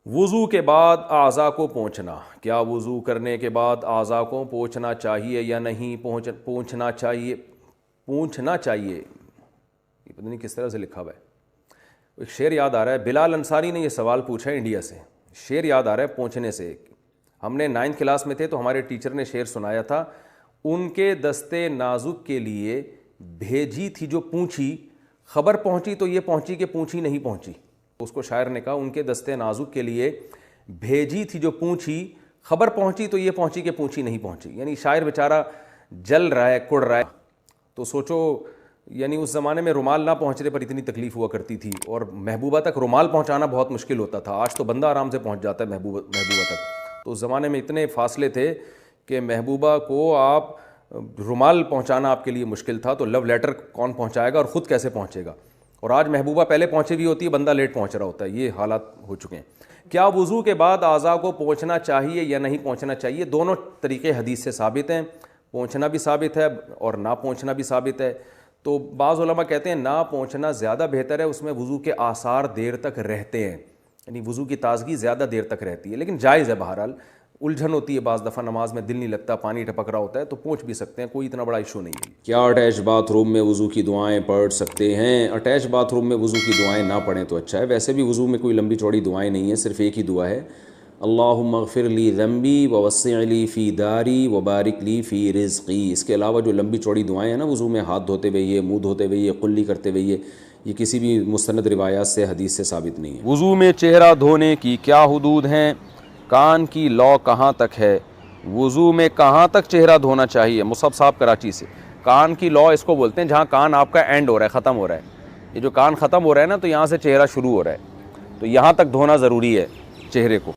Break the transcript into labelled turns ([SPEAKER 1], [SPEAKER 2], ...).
[SPEAKER 1] وضو کے بعد اعضاء کو پونچھنا، کیا وضو کرنے کے بعد اعضاء کو پونچھنا چاہیے یا نہیں؟ پونچھنا چاہیے، پونچھنا چاہیے، یہ پتہ نہیں کس طرح سے لکھا ہوا ہے۔ ایک شعر یاد آ رہا ہے، بلال انصاری نے یہ سوال پوچھا ہے انڈیا سے، شعر یاد آ رہا ہے پونچھنے سے۔ ہم نے 9th کلاس میں تھے تو ہمارے ٹیچر نے شعر سنایا تھا، ان کے دستے نازک کے لیے بھیجی تھی جو پونچھی، خبر پہنچی تو یہ پہنچی کہ پونچھی نہیں پہنچی۔ اس کو شاعر نے کہا ان کے دستے نازک کے لیے بھیجی تھی جو پونچھی، خبر پہنچی تو یہ پہنچی کہ پونچھی نہیں پہنچی۔ یعنی شاعر بیچارہ جل رہا ہے، کڑ رہا ہے۔ تو سوچو، یعنی اس زمانے میں رومال نہ پہنچنے پر اتنی تکلیف ہوا کرتی تھی، اور محبوبہ تک رومال پہنچانا بہت مشکل ہوتا تھا۔ آج تو بندہ آرام سے پہنچ جاتا ہے محبوبہ تک، تو اس زمانے میں اتنے فاصلے تھے کہ محبوبہ کو آپ رومال پہنچانا آپ کے لیے مشکل تھا، تو لو لیٹر کون پہنچائے گا اور خود کیسے پہنچے گا؟ اور آج محبوبہ پہلے پہنچی ہوئی ہوتی ہے، بندہ لیٹ پہنچ رہا ہوتا ہے۔ یہ حالات ہو چکے ہیں۔ کیا وضو کے بعد اعضاء کو پونچھنا چاہیے یا نہیں پونچھنا چاہیے؟ دونوں طریقے حدیث سے ثابت ہیں، پونچھنا بھی ثابت ہے اور نہ پونچھنا بھی ثابت ہے۔ تو بعض علماء کہتے ہیں نہ پونچھنا زیادہ بہتر ہے، اس میں وضو کے آثار دیر تک رہتے ہیں، یعنی وضو کی تازگی زیادہ دیر تک رہتی ہے، لیکن جائز ہے۔ بہرحال الجھن ہوتی ہے بعض دفعہ، نماز میں دل نہیں لگتا، پانی ٹپک رہا ہوتا ہے، تو پونچھ بھی سکتے ہیں، کوئی اتنا بڑا ایشو نہیں ہے۔
[SPEAKER 2] کیا اٹیچ باتھ روم میں وضو کی دعائیں پڑھ سکتے ہیں؟ اٹیچ باتھ روم میں وضو کی دعائیں نہ پڑھیں تو اچھا ہے۔ ویسے بھی وضو میں کوئی لمبی چوڑی دعائیں نہیں ہیں، صرف ایک ہی دعا ہے، اللہم اغفر لی ذنبی ووسع لی فی داری وبارک لی فی رزقی۔ اس کے علاوہ جو لمبی چوڑی دعائیں ہیں نا وضو میں، ہاتھ دھوتے ہوئے یہ، منہ دھوتے ہوئے یہ، قلی کرتے ہوئے یہ کسی بھی مستند روایات سے، حدیث سے ثابت نہیں ہے۔
[SPEAKER 1] وضو میں چہرہ دھونے کی کیا حدود ہیں؟ کان کی لو کہاں تک ہے؟ وضو میں کہاں تک چہرہ دھونا چاہیے؟ مصعب صاحب کراچی سے۔ کان کی لو اس کو بولتے ہیں جہاں کان آپ کا اینڈ ہو رہا ہے، ختم ہو رہا ہے۔ یہ جو کان ختم ہو رہا ہے نا، تو یہاں سے چہرہ شروع ہو رہا ہے، تو یہاں تک دھونا ضروری ہے چہرے کو۔